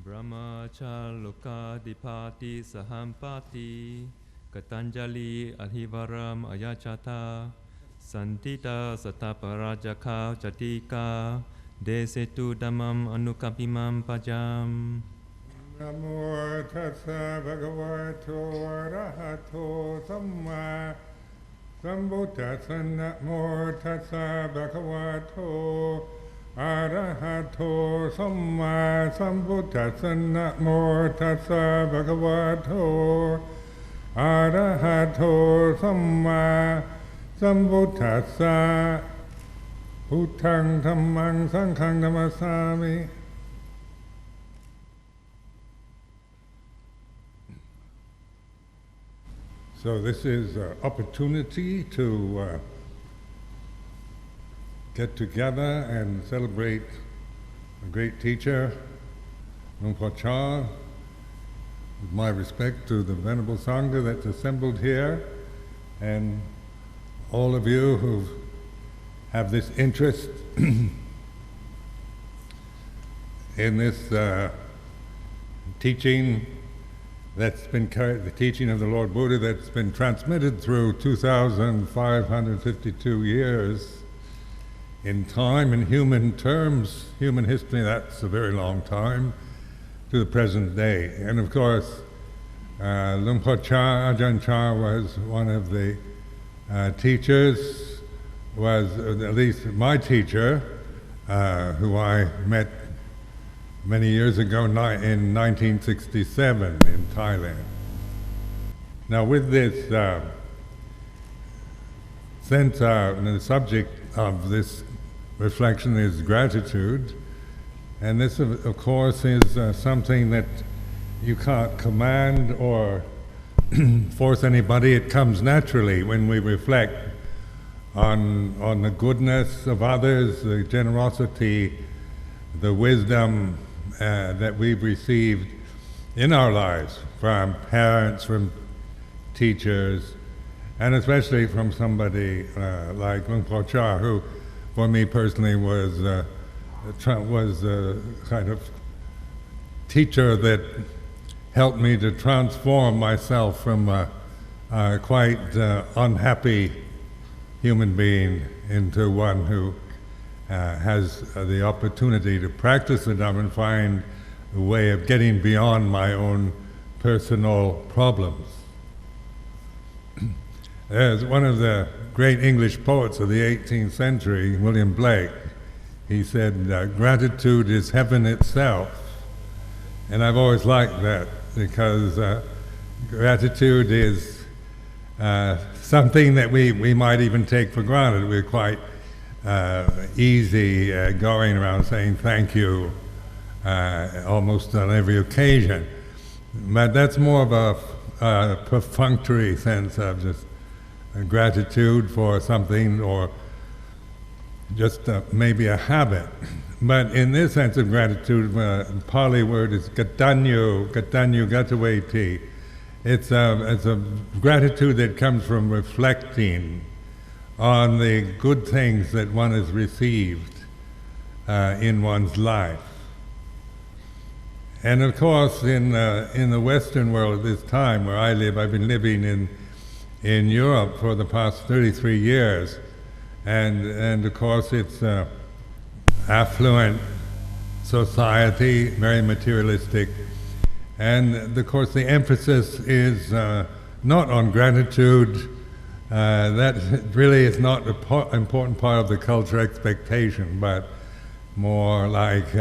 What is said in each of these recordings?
Brahmachalukadipati sahampati Katanjali Adhivaram Ayachata Santita Sataparajaka Chatika Desetu Dhammam Anukapimam Pajam. Namo tassa bhagavato arahato samma sambuddhassa. Namo tassa bhagavato arahato samma sambuddhassa. Namo tassa bhagavato arahato samma sambuddhassa. Buddhaṃ Dhammaṃ Saṅghaṃ Namasami. So this is an opportunity to get together and celebrate a great teacher, Luang Por Chah. With my respect to the Venerable Sangha that's assembled here, and all of you who have this interest in this teaching that's been carried, the teaching of the Lord Buddha that's been transmitted through 2,552 years in time. In human terms, human history, that's a very long time, to the present day. And of course, Luang Por Chah, Ajahn Chah was one of the teachers, was at least my teacher, who I met many years ago in 1967 in Thailand. Now with this since the subject of this reflection is gratitude, and this of course is something that you can't command or force anybody. It comes naturally when we reflect on the goodness of others, the generosity, the wisdom that we've received in our lives from parents, from teachers, and especially from somebody like Luang Por Chah, who for me personally was a kind of teacher that helped me to transform myself from a quite unhappy human being into one who has the opportunity to practice the Dhamma and find a way of getting beyond my own personal problems. There's one of the great English poets of the 18th century, William Blake. He said, gratitude is heaven itself. And I've always liked that, because gratitude is something that we might even take for granted. We're quite easy going around saying thank you almost on every occasion. But that's more of a perfunctory sense of just gratitude for something, or just maybe a habit. But in this sense of gratitude, the Pali word is gatanyu gataveti. It's a gratitude that comes from reflecting on the good things that one has received in one's life. And of course, in the Western world at this time where I live, I've been living in Europe for the past 33 years, and of course it's affluent society, very materialistic, and of course the emphasis is not on gratitude. That really is not an important part of the cultural expectation, but more like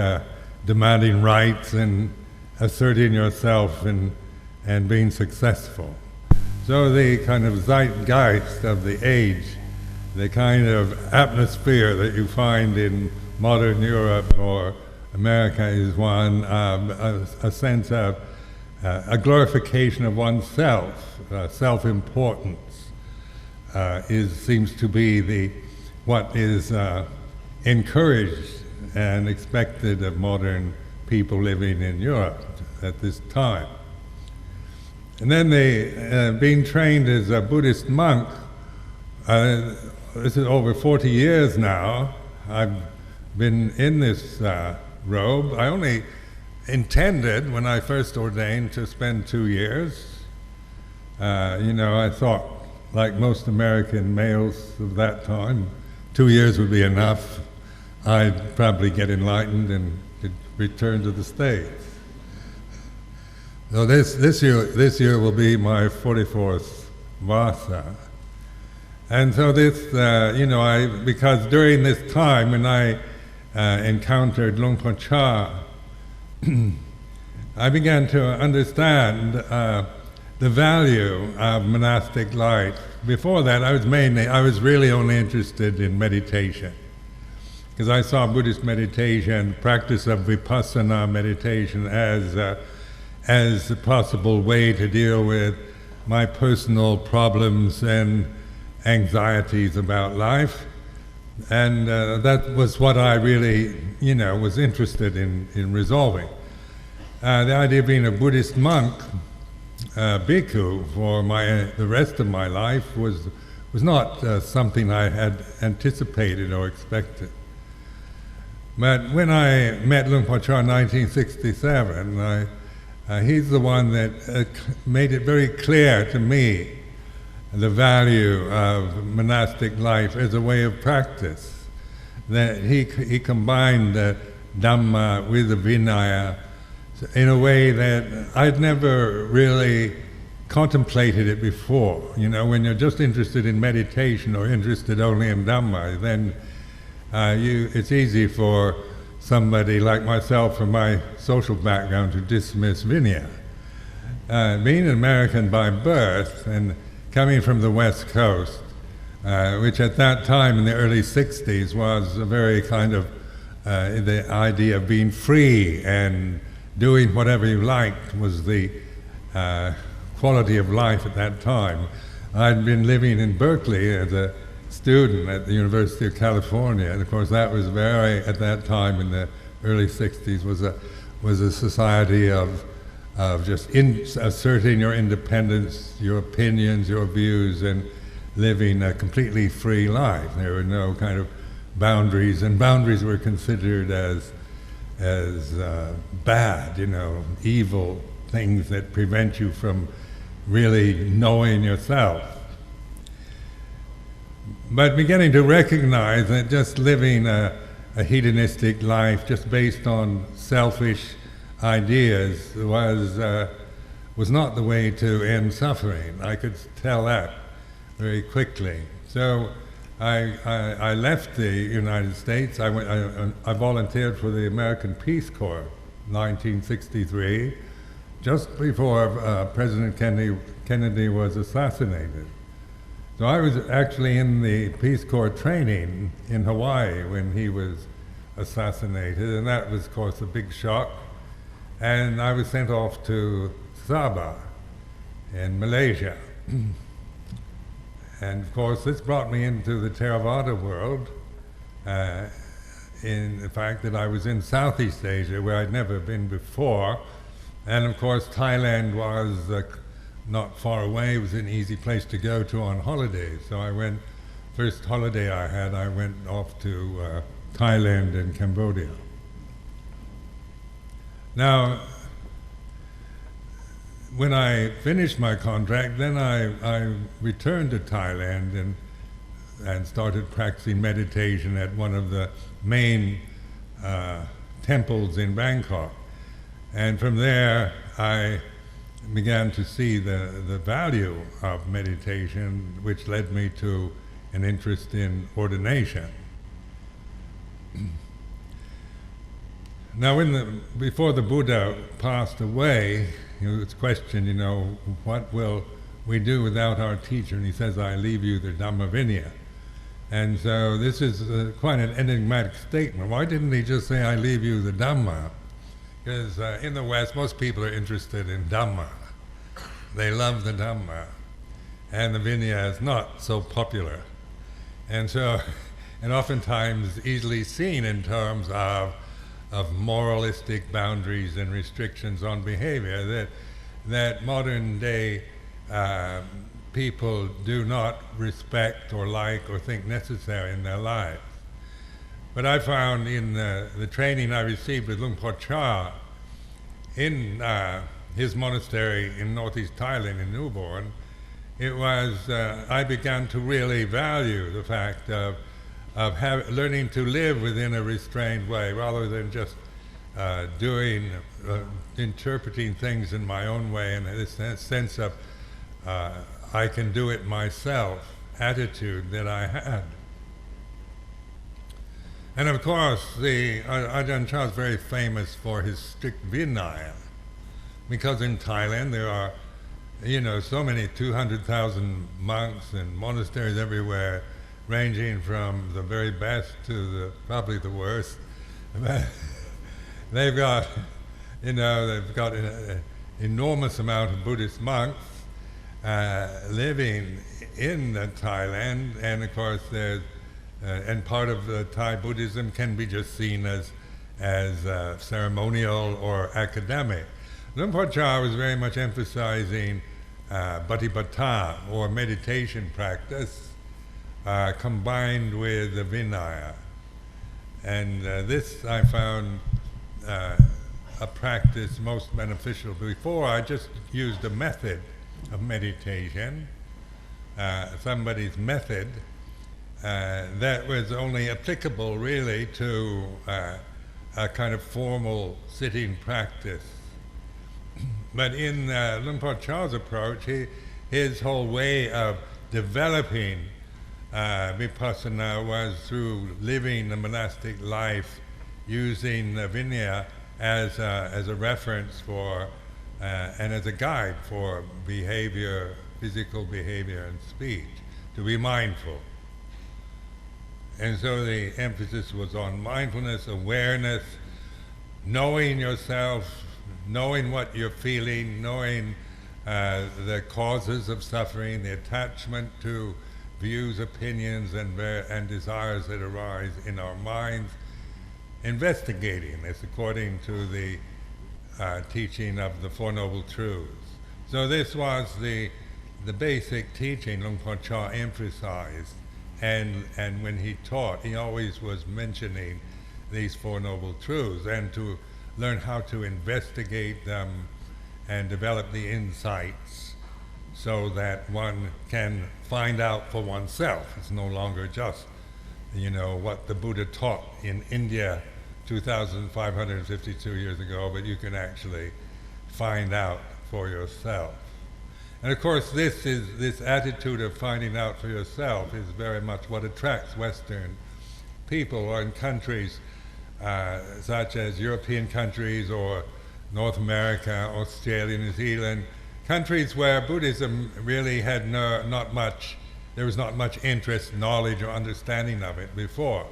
demanding rights and asserting yourself and being successful. So the kind of zeitgeist of the age, the kind of atmosphere that you find in modern Europe or America is one, a sense of a glorification of oneself, self-importance. Seems to be what is encouraged and expected of modern people living in Europe at this time. And then being trained as a Buddhist monk, this is over 40 years now. I've been in this robe. I only intended, when I first ordained, to spend 2 years. I thought, like most American males of that time, 2 years would be enough. I'd probably get enlightened and could return to the States. So this year will be my 44th Vasa. And so because during this time when I encountered Luang Por Chah, I began to understand the value of monastic life. Before that, I was really only interested in meditation, because I saw Buddhist meditation, practice of vipassana meditation, as a possible way to deal with my personal problems and anxieties about life. And that was what I really, was interested in resolving. The idea of being a Buddhist monk, bhikkhu, for the rest of my life was not something I had anticipated or expected. But when I met Luang Por Chah in 1967, he's the one that made it very clear to me the value of monastic life as a way of practice. That he combined the Dhamma with the Vinaya in a way that I'd never really contemplated it before. When you're just interested in meditation or interested only in Dhamma, then it's easy for somebody like myself from my social background to dismiss Vinaya. Being an American by birth and coming from the West Coast, which at that time in the early 60s was a very kind of the idea of being free and doing whatever you liked was the quality of life at that time. I'd been living in Berkeley as a student at the University of California, and of course that was at that time in the early 60s, was a society of just asserting your independence, your opinions, your views, and living a completely free life. There were no kind of boundaries, and boundaries were considered as bad, evil things that prevent you from really knowing yourself. But beginning to recognize that just living a hedonistic life just based on selfish ideas was not the way to end suffering. I could tell that very quickly. So I left the United States. I volunteered for the American Peace Corps in 1963, just before President Kennedy was assassinated. So I was actually in the Peace Corps training in Hawaii when he was assassinated, and that was, of course, a big shock. And I was sent off to Sabah in Malaysia. And of course, this brought me into the Theravada world, in the fact that I was in Southeast Asia, where I'd never been before. And of course, Thailand was not far away. It was an easy place to go to on holidays. So first holiday I went off to Thailand and Cambodia. Now, when I finished my contract, then I returned to Thailand and started practicing meditation at one of the main temples in Bangkok. And from there, I began to see the value of meditation, which led me to an interest in ordination. Now, before the Buddha passed away, it's questioned, what will we do without our teacher? And he says, I leave you the Dhamma Vinaya. And so this is quite an enigmatic statement. Why didn't he just say, I leave you the Dhamma? Because in the West, most people are interested in Dhamma. They love the Dhamma. And the Vinaya is not so popular. And so, and oftentimes easily seen in terms of moralistic boundaries and restrictions on behavior that modern day people do not respect or like or think necessary in their lives. But I found in the training I received with Luang Por Chah in his monastery in northeast Thailand, in Newborn, it was I began to really value the fact of learning to live within a restrained way, rather than just interpreting things in my own way, and this sense of I can do it myself attitude that I had. And of course, the Ajahn Chah is very famous for his strict Vinaya, because in Thailand there are, so many 200,000 monks and monasteries everywhere, ranging from the very best to probably the worst. They've got an enormous amount of Buddhist monks living in Thailand, and of course there's and part of Thai Buddhism can be just seen as ceremonial or academic. Luang Por was very much emphasizing patipada, or meditation practice, combined with the Vinaya. And this I found a practice most beneficial. Before, I just used a method of meditation, somebody's method, that was only applicable really to a kind of formal sitting practice. But in Luang Por Chah's approach, his whole way of developing vipassana was through living the monastic life, using Vinaya as a reference for and as a guide for behavior, physical behavior and speech, to be mindful. And so the emphasis was on mindfulness, awareness, knowing yourself, knowing what you're feeling, knowing the causes of suffering, the attachment to views, opinions, and desires that arise in our minds, investigating this according to the teaching of the Four Noble Truths. So this was the basic teaching Luang Por Chah emphasized, and when he taught, he always was mentioning these Four Noble Truths, and to learn how to investigate them and develop the insights so that one can find out for oneself. It's no longer just, what the Buddha taught in India 2,552 years ago, but you can actually find out for yourself. And of course, this attitude of finding out for yourself is very much what attracts Western people, or in countries such as European countries or North America, Australia, New Zealand, countries where Buddhism really had there was not much interest, knowledge, or understanding of it before.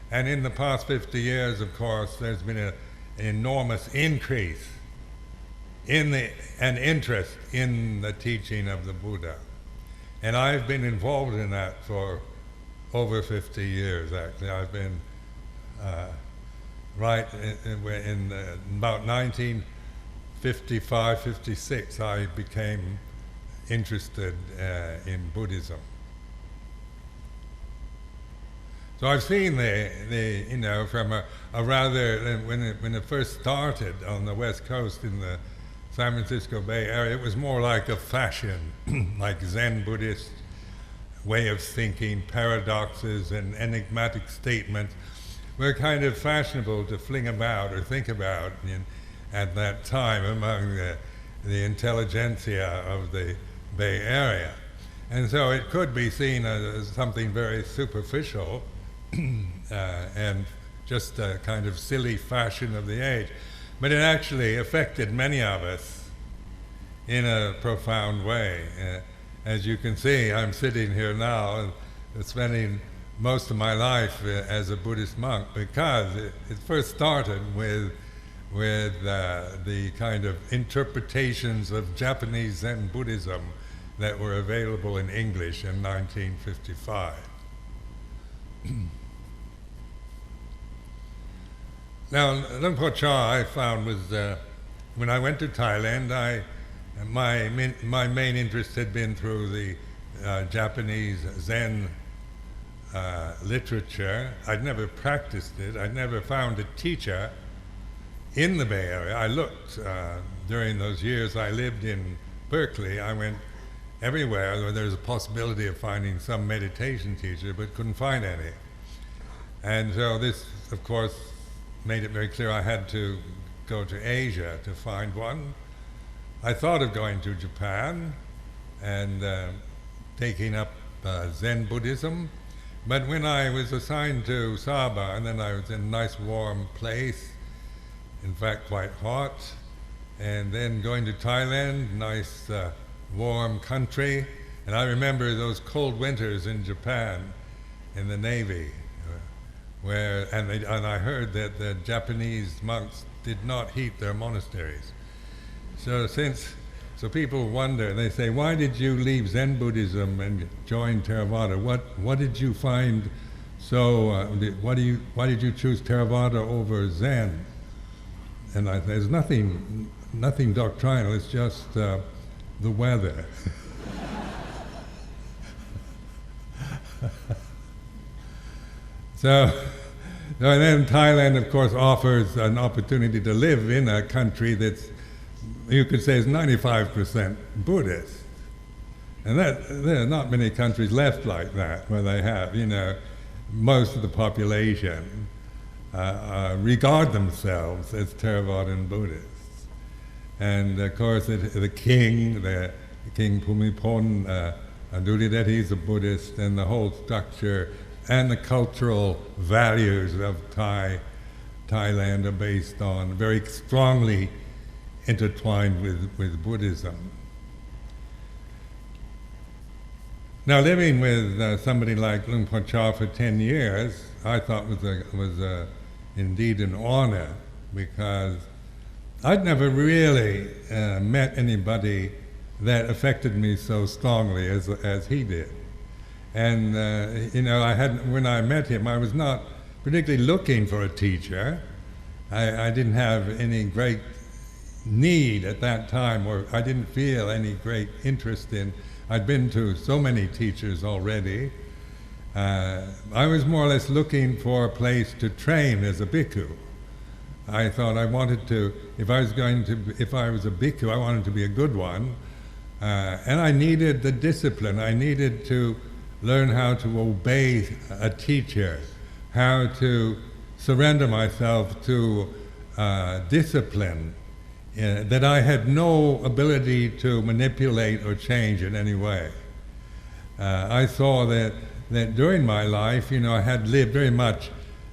And in the past 50 years, of course, there's been an enormous increase in an interest in the teaching of the Buddha. And I've been involved in that for over 50 years, actually. I've been in about 1955, 56, I became interested in Buddhism. So I've seen from a rather, when it first started on the West Coast in the San Francisco Bay Area, it was more like a fashion, like Zen Buddhist way of thinking, paradoxes and enigmatic statements were kind of fashionable to fling about or think about at that time among the intelligentsia of the Bay Area. And so it could be seen as something very superficial and just a kind of silly fashion of the age. But it actually affected many of us in a profound way. As you can see, I'm sitting here now and spending most of my life as a Buddhist monk, because it first started with the kind of interpretations of Japanese Zen Buddhism that were available in English in 1955. Now, Luang Por Chah, I found, was when I went to Thailand, my main interest had been through the Japanese Zen literature. I'd never practiced it. I'd never found a teacher in the Bay Area. I looked during those years I lived in Berkeley. I went everywhere where there's a possibility of finding some meditation teacher, but couldn't find any. And so this, of course, made it very clear I had to go to Asia to find one. I thought of going to Japan and taking up Zen Buddhism, but when I was assigned to Saba, and then I was in a nice warm place, in fact quite hot, and then going to Thailand, nice warm country, and I remember those cold winters in Japan in the Navy, where and I heard that the Japanese monks did not heat their monasteries. So people wonder, they say, why did you leave Zen Buddhism and join Theravada? What did you find so, why did you choose Theravada over Zen? And there's nothing doctrinal, it's just the weather. And then Thailand, of course, offers an opportunity to live in a country that's, you could say, is 95% Buddhist. And there are not many countries left like that, where they have, most of the population regard themselves as Theravadan Buddhists. And of course, the king Bhumibol Adulyadej, he's a Buddhist, and the whole structure and the cultural values of Thailand are based on, very strongly intertwined with Buddhism. Now, living with somebody like Luang Por Chah for 10 years, I thought was indeed an honor, because I'd never really met anybody that affected me so strongly as he did. And when I met him, I was not particularly looking for a teacher. I didn't have any great need at that time, or I didn't feel any great interest in. I'd been to so many teachers already. I was more or less looking for a place to train as a bhikkhu. I thought I wanted to, if I was a bhikkhu, I wanted to be a good one, and I needed the discipline. I needed to learn how to obey a teacher, how to surrender myself to discipline that I had no ability to manipulate or change in any way. I saw that during my life, I had lived very much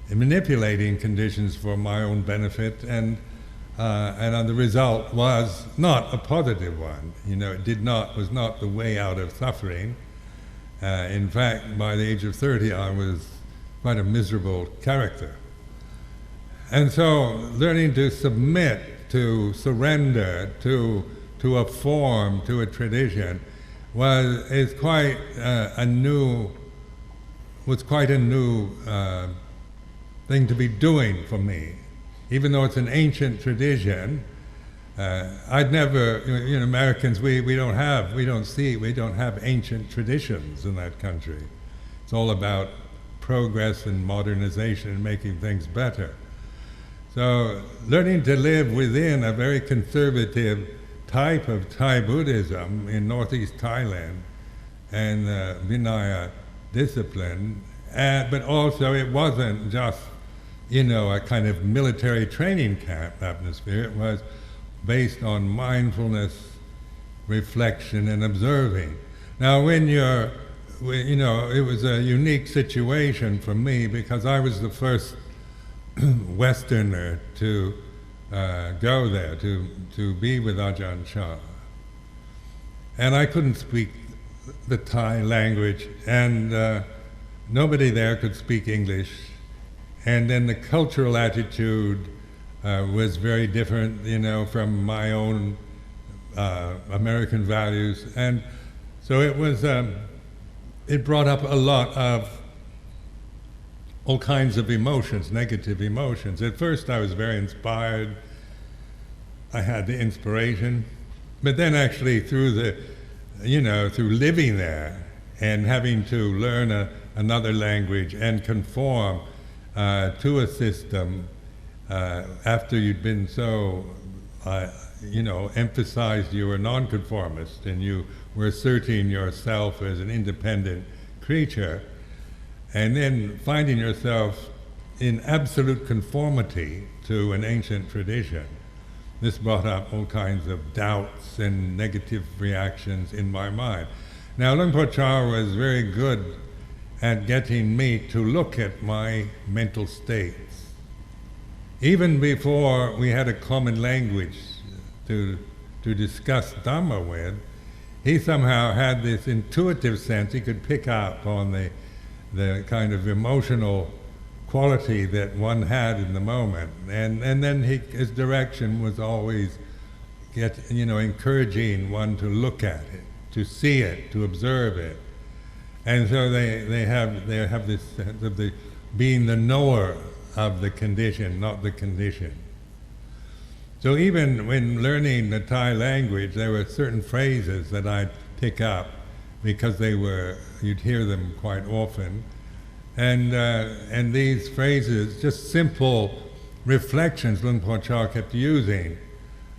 in manipulating conditions for my own benefit, and the result was not a positive one. It was not the way out of suffering. In fact, by the age of 30, I was quite a miserable character. And so, learning to submit, to surrender to a form, to a tradition, was quite a new thing to be doing for me. Even though it's an ancient tradition, I'd never, Americans, we don't have ancient traditions in that country. It's all about progress and modernization and making things better. So learning to live within a very conservative type of Thai Buddhism in northeast Thailand, and Vinaya discipline, but also it wasn't just, a kind of military training camp atmosphere. It was based on mindfulness, reflection, and observing. Now, it was a unique situation for me, because I was the first Westerner to go there, to be with Ajahn Chah. And I couldn't speak the Thai language, and nobody there could speak English. And then the cultural attitude was very different, from my own American values. And so it brought up a lot of all kinds of emotions, negative emotions. At first I was very inspired. I had the inspiration. But then actually through living there and having to learn another language and conform to a system, after you'd been so, emphasized you were nonconformist and you were asserting yourself as an independent creature, and then finding yourself in absolute conformity to an ancient tradition. This brought up all kinds of doubts and negative reactions in my mind. Now, Luang Por Chah was very good at getting me to look at my mental states. Even before we had a common language to discuss Dhamma with, he somehow had this intuitive sense. He could pick up on the kind of emotional quality that one had in the moment, and then his direction was always encouraging one to look at it, to see it, to observe it, and so they have this sense of being the knower of the condition, not the condition. So even when learning the Thai language, there were certain phrases that I'd pick up because you'd hear them quite often. And these phrases, just simple reflections, Luang Por Chah kept using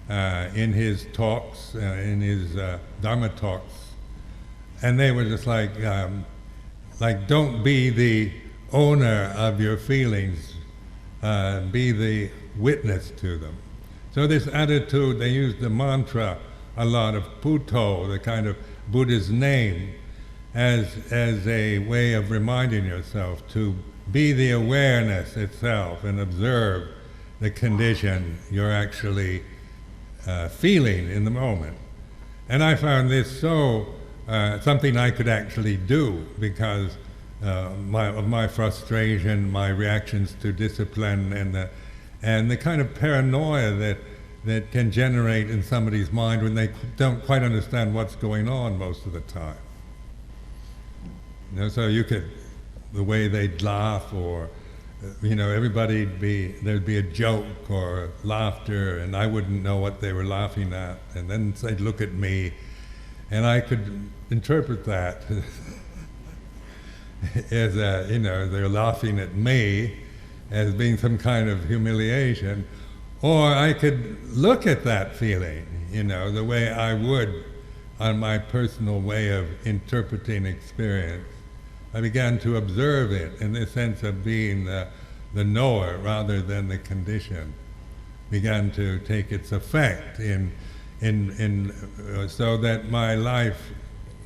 in his talks, in his Dhamma talks, and they were just like don't be the owner of your feelings, be the witness to them. So this attitude, they used the mantra a lot of Buddho, the kind of Buddha's name, as a way of reminding yourself to be the awareness itself and observe the condition you're actually feeling in the moment. And I found this so something I could actually do because of my frustration, my reactions to discipline, and the kind of paranoia that can generate in somebody's mind when they don't quite understand what's going on most of the time. So the way they'd laugh, or there'd be a joke or laughter, and I wouldn't know what they were laughing at, and then they'd look at me, and I could interpret that as they're laughing at me as being some kind of humiliation, or I could look at that feeling, the way I would on my personal way of interpreting experience. I began to observe it in the sense of being the knower rather than the condition. Began to take its effect so that my life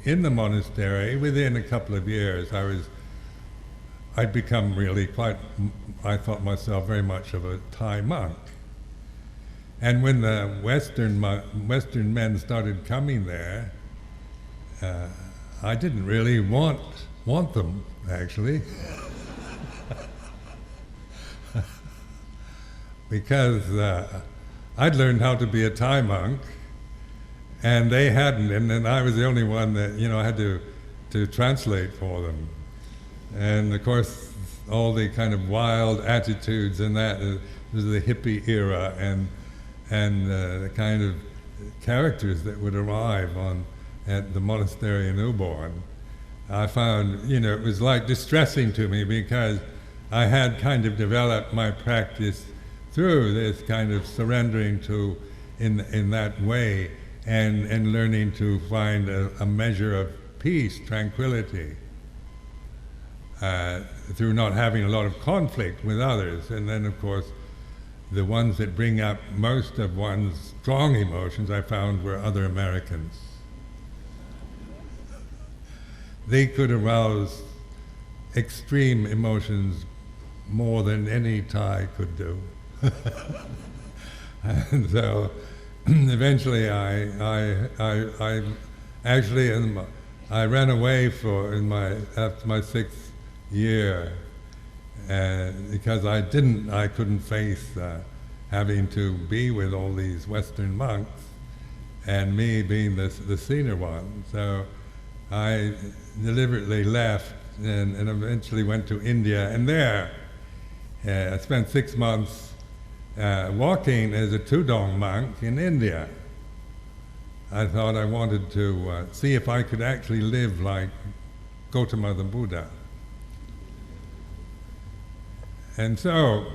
in the monastery, within a couple of years, I'd become really I thought myself very much of a Thai monk. And when the Western men started coming there, I didn't really want them, actually. Because I'd learned how to be a Thai monk, and they hadn't, and then I was the only one that had to translate for them. And of course, all the kind of wild attitudes and that was the hippie era, and the kind of characters that would arrive at the monastery in Ubon. I found, it was like distressing to me because I had kind of developed my practice through this kind of surrendering to in that way and learning to find a measure of peace, tranquility, through not having a lot of conflict with others. And then, of course, the ones that bring up most of one's strong emotions, I found, were other Americans. They could arouse extreme emotions more than any Thai could do. And so eventually I actually ran away after my 6th year, because I couldn't face having to be with all these Western monks and me being the senior one. So I deliberately left and eventually went to India, and there I spent 6 months walking as a Tudong monk in India. I thought I wanted to see if I could actually live like Gautama the Buddha. And so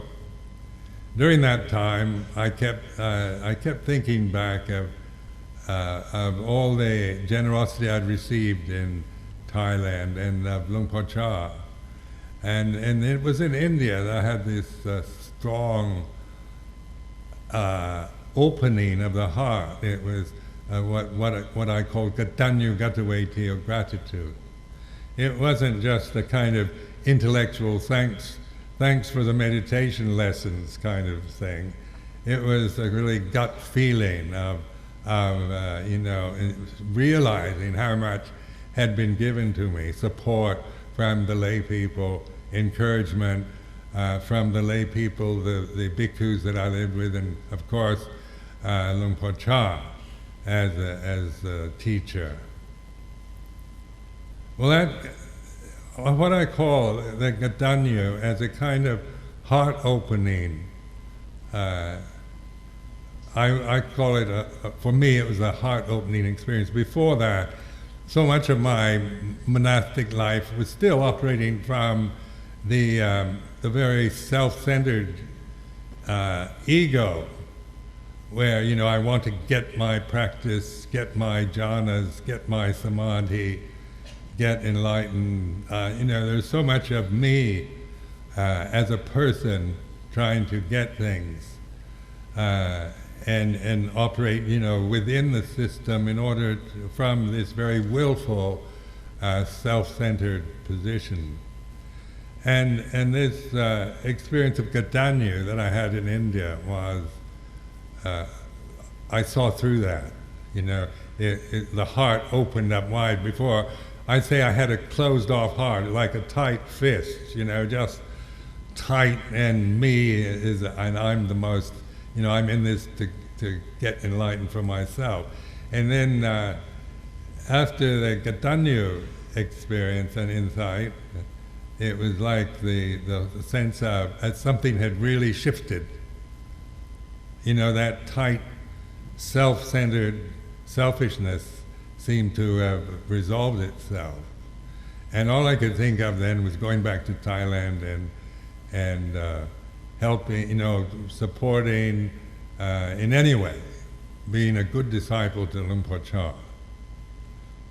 during that time, I kept thinking back of all the generosity I'd received in Thailand and of Luang Por Chah. And it was in India that I had this strong opening of the heart. It was what I call Gatanyu Gataveti, or gratitude. It wasn't just a kind of intellectual thanks for the meditation lessons kind of thing. It was a really gut feeling of realizing how much had been given to me, support from the lay people, encouragement from the lay people, the bhikkhus that I lived with, and of course Luang Por Chah as a teacher. Well, that what I call the Gatanyu as a kind of heart opening. I call it for me it was a heart opening experience. Before that, so much of my monastic life was still operating from the very self-centered ego, where I want to get my practice, get my jhanas, get my samadhi, get enlightened. There's so much of me as a person trying to get things and operate, within the system in order to, from this very willful, self-centered position. And this experience of Gatanyu that I had in India was, I saw through that. The heart opened up wide. Before, I'd say I had a closed-off heart, like a tight fist, just tight, and and I'm the most, I'm in this to get enlightened for myself. And then after the Gatanyu experience and insight, it was like the sense of something had really shifted. That tight, self-centered selfishness seemed to have resolved itself. And all I could think of then was going back to Thailand and helping, supporting in any way, being a good disciple to Luang Por Chah.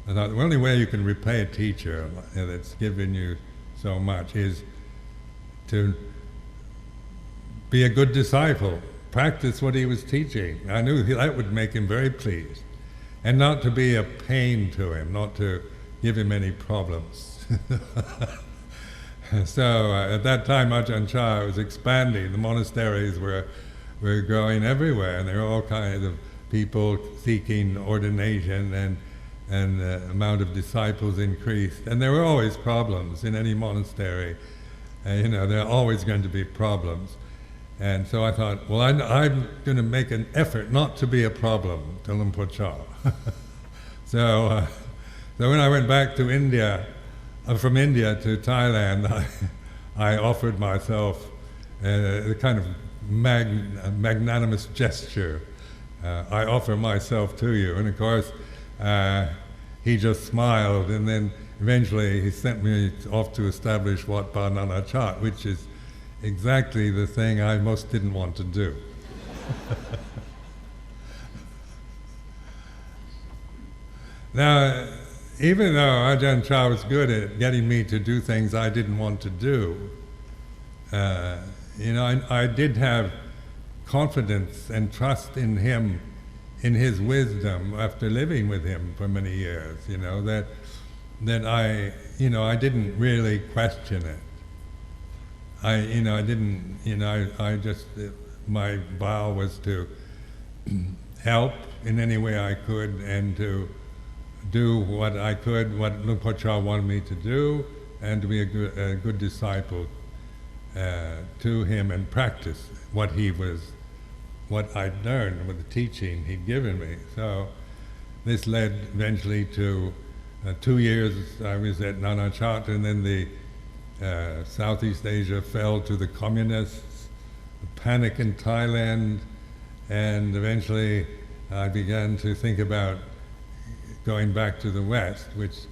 I thought the only way you can repay a teacher that's given you so much is to be a good disciple, practice what he was teaching. I knew that would make him very pleased. And not to be a pain to him, not to give him any problems. So at that time Achaan Chah was expanding. The monasteries were growing everywhere, and there were all kinds of people seeking ordination, and the amount of disciples increased. And there were always problems in any monastery. There are always going to be problems. And so I thought, well, I'm going to make an effort not to be a problem to Luang Por Chah. So when I went back to India, from India to Thailand, I offered myself a kind of magnanimous gesture. I offer myself to you. And of course, he just smiled, and then eventually he sent me off to establish Wat Pa Nana Chat, which is exactly the thing I most didn't want to do. Now, even though Ajahn Chah was good at getting me to do things I didn't want to do, I did have confidence and trust in him, in his wisdom, after living with him for many years. That I didn't really question it. My vow was to help in any way I could, and to do what I could, what Luang Por Chah wanted me to do, and to be a good disciple to him, and practice what I'd learned with the teaching he'd given me. So this led eventually to 2 years I was at Nana Chat, and then the Southeast Asia fell to the communists, the panic in Thailand, and eventually I began to think about going back to the West, which,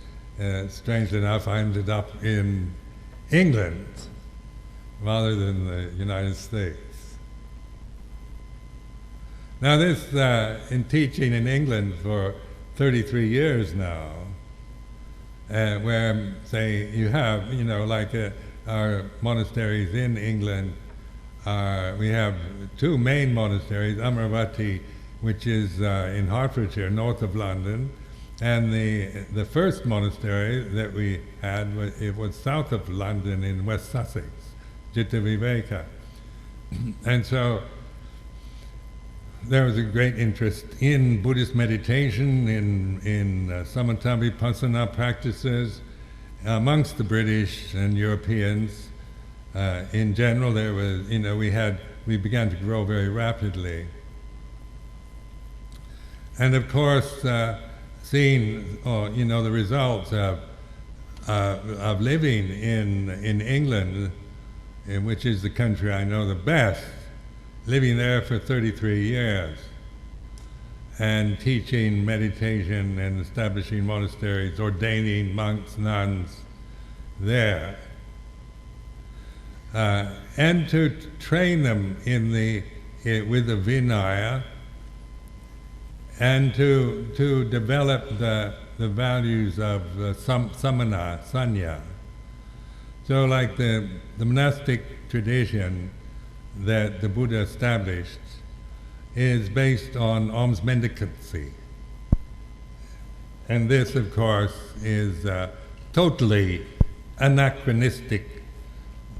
strangely enough, I ended up in England rather than the United States. Now this, in teaching in England for 33 years now, where, say, you have, like our monasteries in England, we have two main monasteries, Amaravati, which is in Hertfordshire, north of London, and the first monastery that we had, it was south of London in West Sussex, Cittaviveka. And so there was a great interest in Buddhist meditation, in samatha vipassana practices amongst the British and Europeans. In general, there was, we began to grow very rapidly. And of course, seeing, the results of living in England, which is the country I know the best, living there for 33 years, and teaching meditation and establishing monasteries, ordaining monks, nuns there, and to train them with the Vinaya, and to develop the values of samana, sanya. So like the monastic tradition that the Buddha established is based on alms mendicancy. And this, of course, is totally anachronistic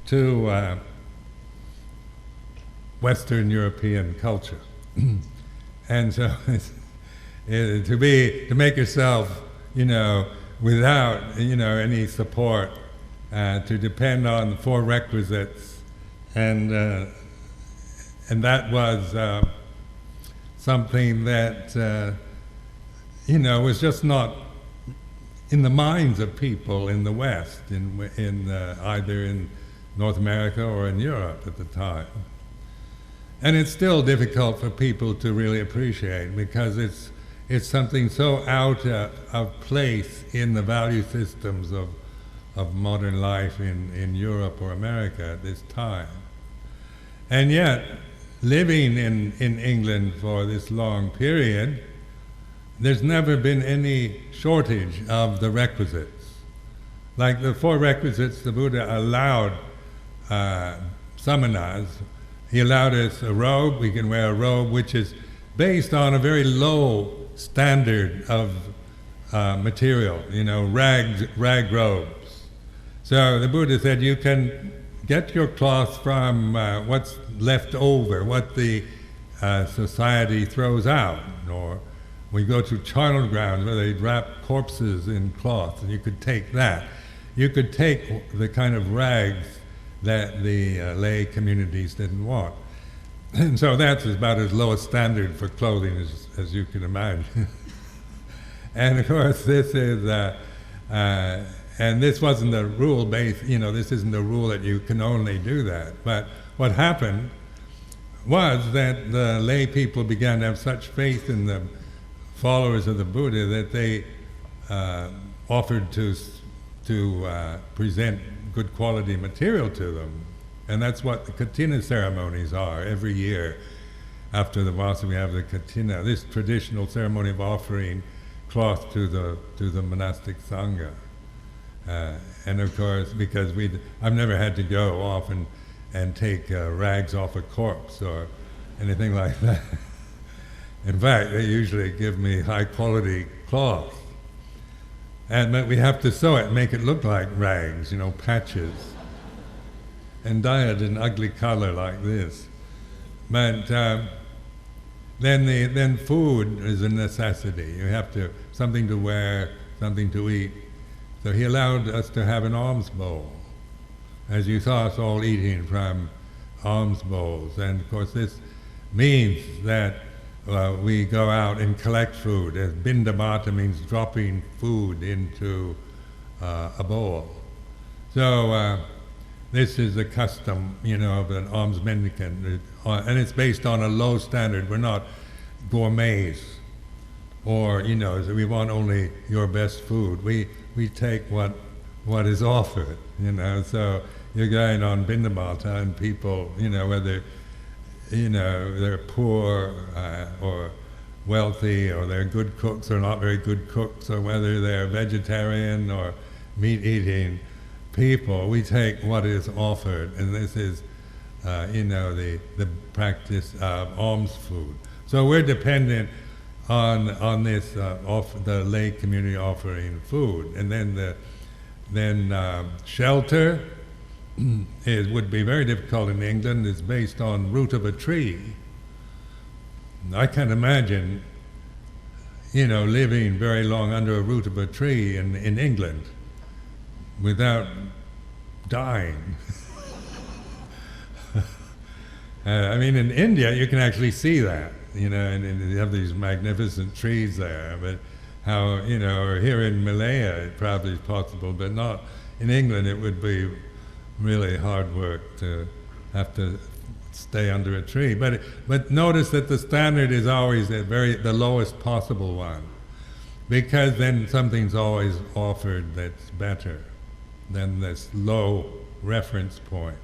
to Western European culture. And so to make yourself, without, any support, to depend on the four requisites, and that was something that, was just not in the minds of people in the West, either in North America or in Europe at the time. And it's still difficult for people to really appreciate, because it's something so out of place in the value systems of modern life in Europe or America at this time. And yet, living in England for this long period, there's never been any shortage of the requisites. Like the four requisites, the Buddha allowed samanas. He allowed us a robe. We can wear a robe which is based on a very low standard of material, rag robes. So the Buddha said you can get your cloth from what's left over, what the society throws out. Or we go to charnel grounds where they wrap corpses in cloth, and you could take that. You could take the kind of rags that the lay communities didn't want. And so that's about as low a standard for clothing as you can imagine. And of course this is, and this wasn't a rule-based, this isn't a rule that you can only do that. But what happened was that the lay people began to have such faith in the followers of the Buddha that they offered to present good quality material to them. And that's what the katina ceremonies are. Every year after the Vasa we have the katina, this traditional ceremony of offering cloth to the monastic sangha. And of course, because I've never had to go off and take rags off a corpse or anything like that. In fact, they usually give me high quality cloth. But we have to sew it and make it look like rags, patches, and dye it an ugly color like this. But then food is a necessity. You have something to wear, something to eat. So he allowed us to have an alms bowl, as you saw us all eating from alms bowls. And of course this means that we go out and collect food. As bindabata means dropping food into a bowl. So this is a custom, of an alms mendicant, and it's based on a low standard. We're not gourmets, or so we want only your best food. We take what is offered, So you're going on bindabata, and people, whether they're poor or wealthy, or they're good cooks or not very good cooks, or whether they're vegetarian or meat-eating people, we take what is offered, and this is, the practice of alms food. So we're dependent on this, the lay community offering food, and then shelter would be very difficult in England. It's based on root of a tree. I can't imagine, living very long under a root of a tree in England without dying. In India you can actually see that, and you have these magnificent trees there, but how, or here in Malaya it probably is possible, but not in England. It would be really hard work to have to stay under a tree. But notice that the standard is always the lowest possible one, because then something's always offered that's better than this low reference point.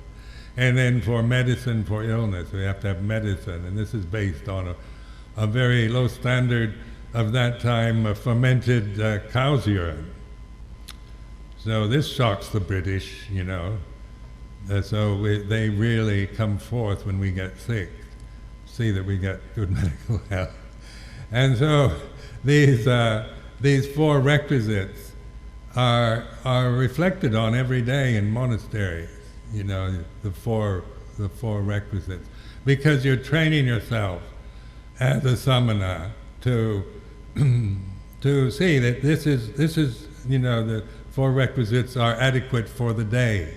And then for medicine, for illness, we have to have medicine, and this is based on a very low standard of that time, fermented cow's urine. So this shocks the British, so they really come forth when we get sick, see that we get good medical health. And so these four requisites are reflected on every day in monasteries, the four requisites, because you're training yourself as a samana to see that this is the four requisites are adequate for the day.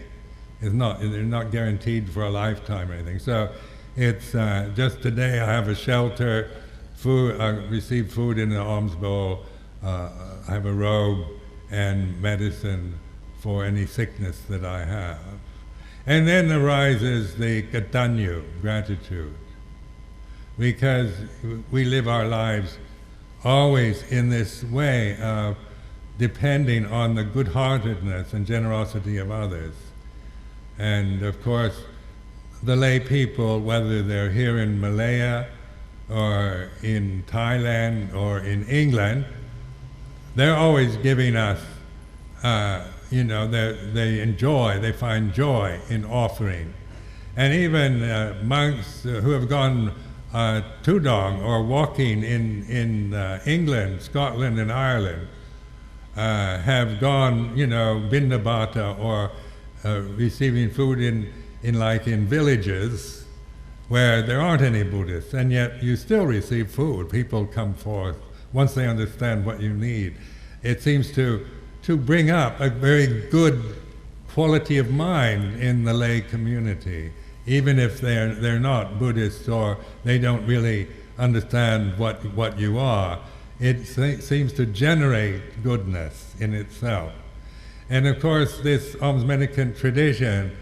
They're not guaranteed for a lifetime or anything. So it's just today I have a shelter, food, I receive food in an alms bowl, I have a robe and medicine for any sickness that I have. And then arises the katanyu, gratitude, because we live our lives always in this way of depending on the good-heartedness and generosity of others. And of course, the lay people, whether they're here in Malaya or in Thailand or in England, they're always giving us, they find joy in offering. And even monks who have gone tudong or walking in England, Scotland and Ireland, have gone, bindabata or receiving food in villages where there aren't any Buddhists, and yet you still receive food. People come forth once they understand what you need. It seems to bring up a very good quality of mind in the lay community, even if they're not Buddhists or they don't really understand what you are. It seems to generate goodness in itself. And of course, this alms mendicant tradition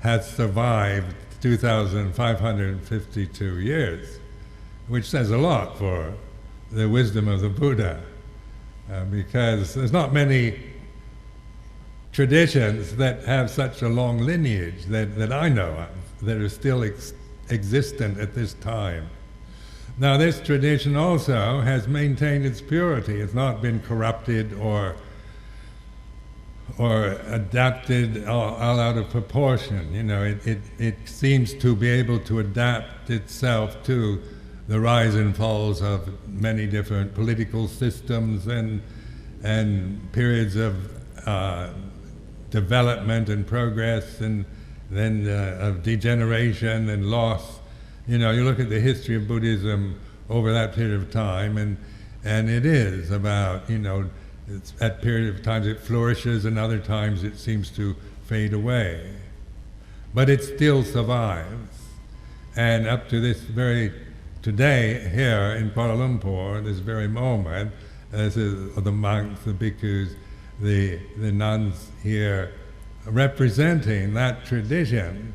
has survived 2,552 years, which says a lot for the wisdom of the Buddha, because there's not many traditions that have such a long lineage that I know of, that are still existent at this time. Now, this tradition also has maintained its purity. It's not been corrupted or adapted all out of proportion. It seems to be able to adapt itself to the rise and falls of many different political systems and periods of development and progress, and then of degeneration and loss. You look at the history of Buddhism over that period of time, and it is about, it's at period of times it flourishes, and other times it seems to fade away. But it still survives. And up to this very today, here in Kuala Lumpur, this very moment, this is the monks, the bhikkhus, the nuns here, representing that tradition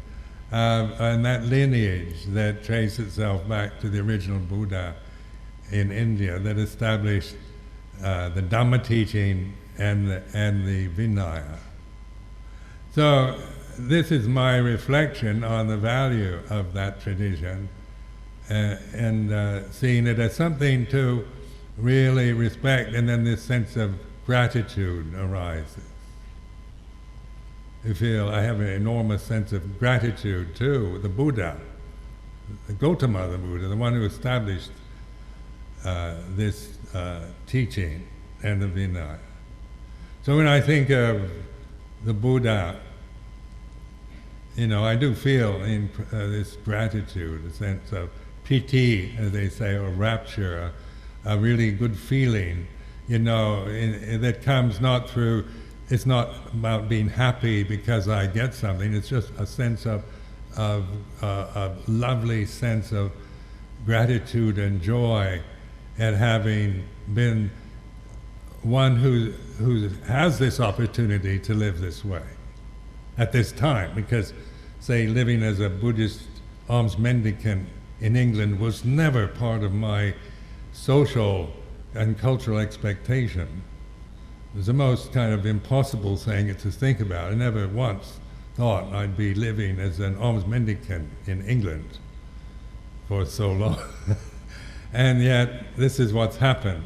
and that lineage that traces itself back to the original Buddha in India, that established the Dhamma teaching and the Vinaya. So this is my reflection on the value of that tradition, and seeing it as something to really respect, and then this sense of gratitude arises. You feel, I have an enormous sense of gratitude to the Buddha, the Gautama the Buddha, the one who established this teaching and the Vinaya. So when I think of the Buddha, I do feel in this gratitude, a sense of piti, as they say, or rapture, a really good feeling, that comes not through, it's not about being happy because I get something, it's just a sense of a lovely sense of gratitude and joy at having been one who has this opportunity to live this way at this time, because, say, living as a Buddhist alms mendicant in England was never part of my social and cultural expectation. It was the most kind of impossible thing to think about. I never once thought I'd be living as an alms mendicant in England for so long. And yet, this is what's happened.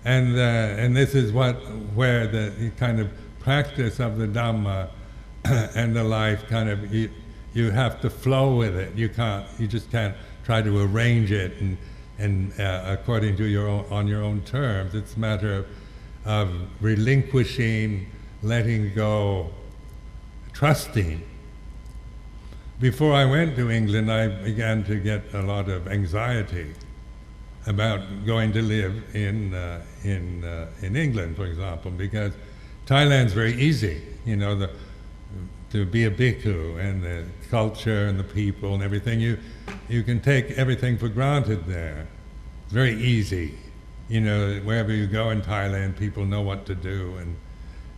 And this is where the kind of practice of the Dhamma and the life kind of, you have to flow with it. You just can't try to arrange it and according to on your own terms. It's a matter of relinquishing, letting go, trusting. Before I went to England, I began to get a lot of anxiety about going to live in England, for example, because Thailand's very easy, to be a bhikkhu, and the culture and the people and everything. You can take everything for granted there. It's very easy. Wherever you go in Thailand, people know what to do,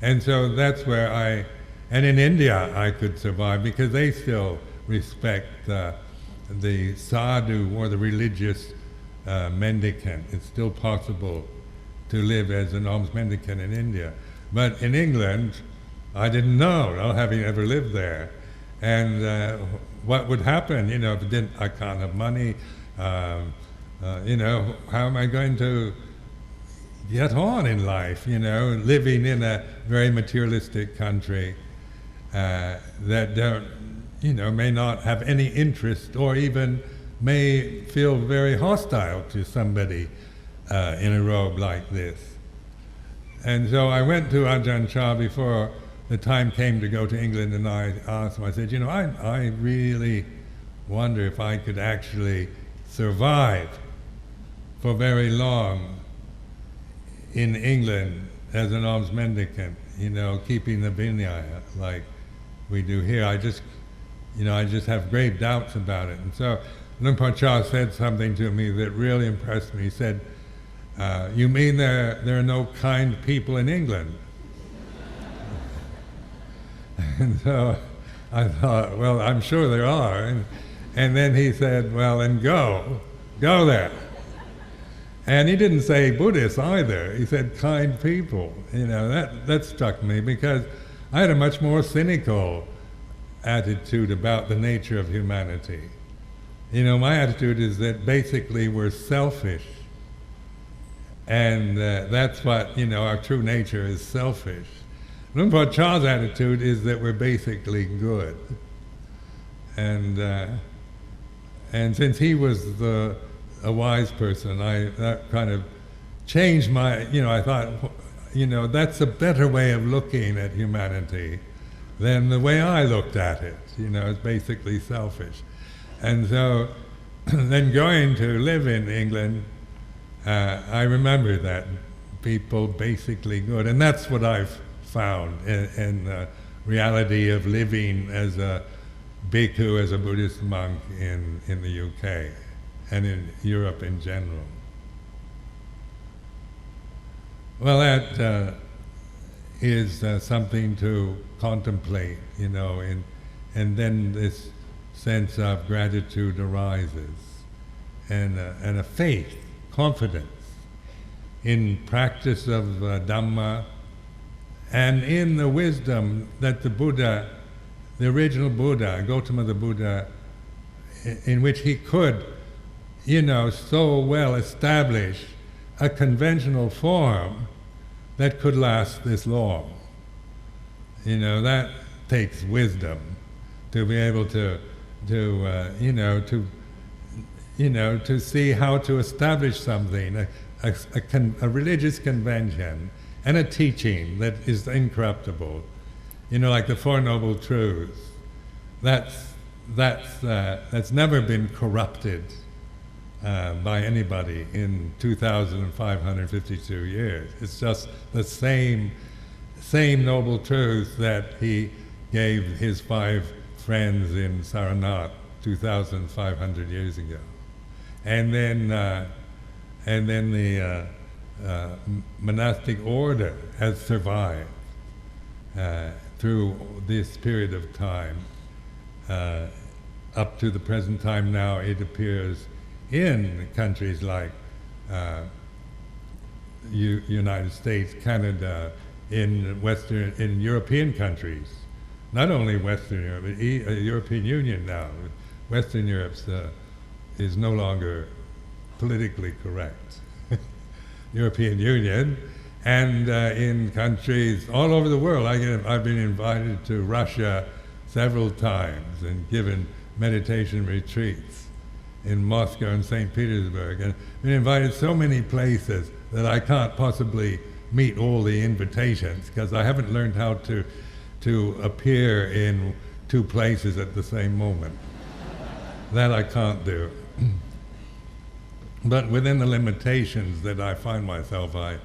and so that's where and in India I could survive because they still respect the sadhu or the religious mendicant. It's still possible to live as an alms mendicant in India. But in England, I didn't know, having ever lived there. And what would happen, if I can't have money, how am I going to get on in life, living in a very materialistic country that don't, may not have any interest or even may feel very hostile to somebody in a robe like this. And so I went to Ajahn Chah before the time came to go to England, and I asked him, I said, I really wonder if I could actually survive for very long in England as an alms mendicant, keeping the Vinaya like we do here. I just have grave doubts about it. And so Luang Por Chah said something to me that really impressed me. He said, you mean there are no kind people in England? And so I thought, well, I'm sure there are. And then he said, well, then go there. And he didn't say Buddhists either. He said kind people. That struck me because I had a much more cynical attitude about the nature of humanity. My attitude is that basically we're selfish. And that's what, our true nature is selfish. Luang Por Chah's attitude is that we're basically good. And since he was a wise person, that kind of changed my, I thought, that's a better way of looking at humanity than the way I looked at it. It's basically selfish. And so then going to live in England, I remember that people basically good. And that's what I've found in the reality of living as a bhikkhu, as a Buddhist monk in the UK and in Europe in general. Well, that is something to contemplate, and then this sense of gratitude arises, and a faith, confidence in practice of Dhamma, and in the wisdom that the Buddha, the original Buddha, Gautama the Buddha, in which he could so well establish a conventional form that could last this long. That takes wisdom to be able to see how to establish something, a religious convention and a teaching that is incorruptible, like the Four Noble Truths. That's never been corrupted by anybody in 2,552 years. It's just the same noble truth that he gave his 5 friends in Saranath 2,500 years ago. And then the monastic order has survived through this period of time. Up to the present time now, it appears in countries like United States, Canada, in European countries. Not only Western Europe, but European Union now. Western Europe is no longer politically correct. European Union, and in countries all over the world. I've been invited to Russia several times and given meditation retreats in Moscow and St. Petersburg, and been invited so many places that I can't possibly meet all the invitations because I haven't learned how to appear in 2 places at the same moment. That I can't do. But within the limitations that I find myself, I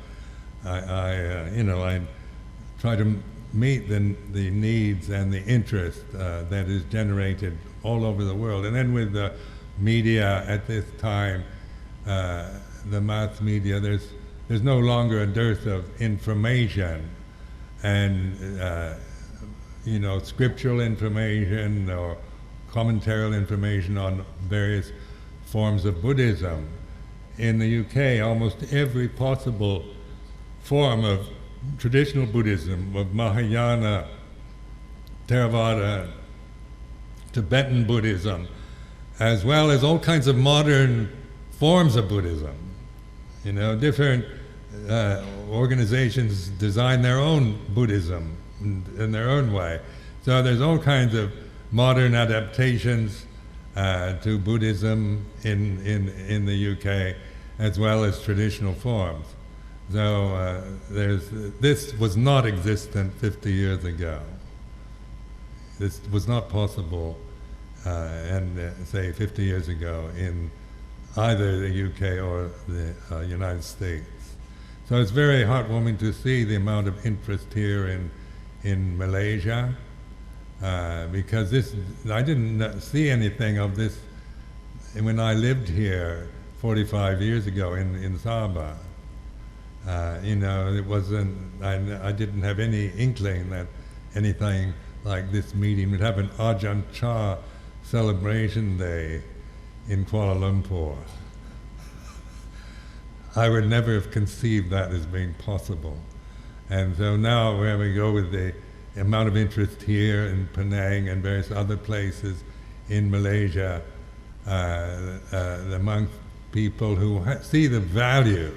try to meet the needs and the interest that is generated all over the world. And then with the media at this time, the mass media, there's no longer a dearth of information and scriptural information or commentarial information on various forms of Buddhism. In the UK, almost every possible form of traditional Buddhism, of Mahayana, Theravada, Tibetan Buddhism, as well as all kinds of modern forms of Buddhism. Different organizations design their own Buddhism in their own way. So there's all kinds of modern adaptations to Buddhism in the UK, as well as traditional forms. So this was not existent 50 years ago. This was not possible, say 50 years ago in either the UK or the United States. So it's very heartwarming to see the amount of interest here in Malaysia, because I didn't see anything of this when I lived here 45 years ago in Sabah. It wasn't, I didn't have any inkling that anything like this meeting would have an Achaan Chah celebration day in Kuala Lumpur. I would never have conceived that as being possible. And so now where we go with the amount of interest here in Penang and various other places in Malaysia, among people who see the value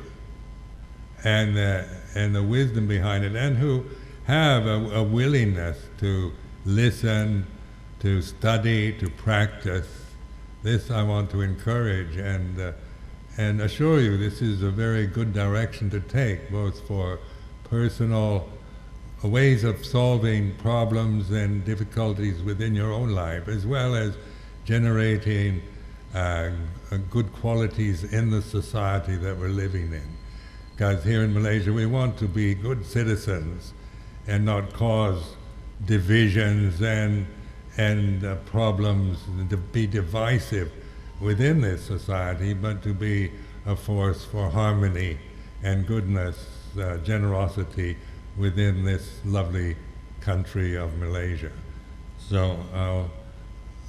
and the wisdom behind it, and who have a willingness to listen, to study, to practice. This I want to encourage and assure you this is a very good direction to take, both for personal ways of solving problems and difficulties within your own life, as well as generating good qualities in the society that we're living in. Because here in Malaysia we want to be good citizens and not cause divisions and problems, to be divisive within this society, but to be a force for harmony and goodness, generosity within this lovely country of Malaysia. So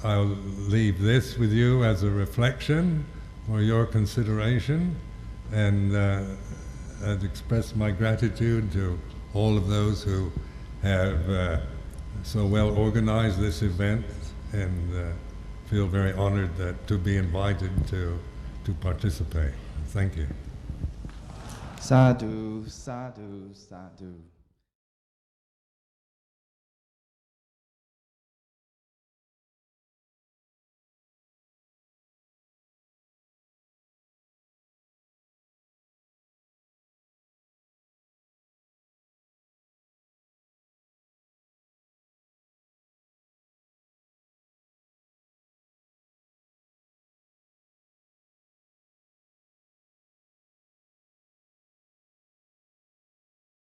I'll leave this with you as a reflection for your consideration, and I'd express my gratitude to all of those who have so well organized this event, and feel very honored to be invited to to participate. Thank you. Sadhu, sadhu, sadhu.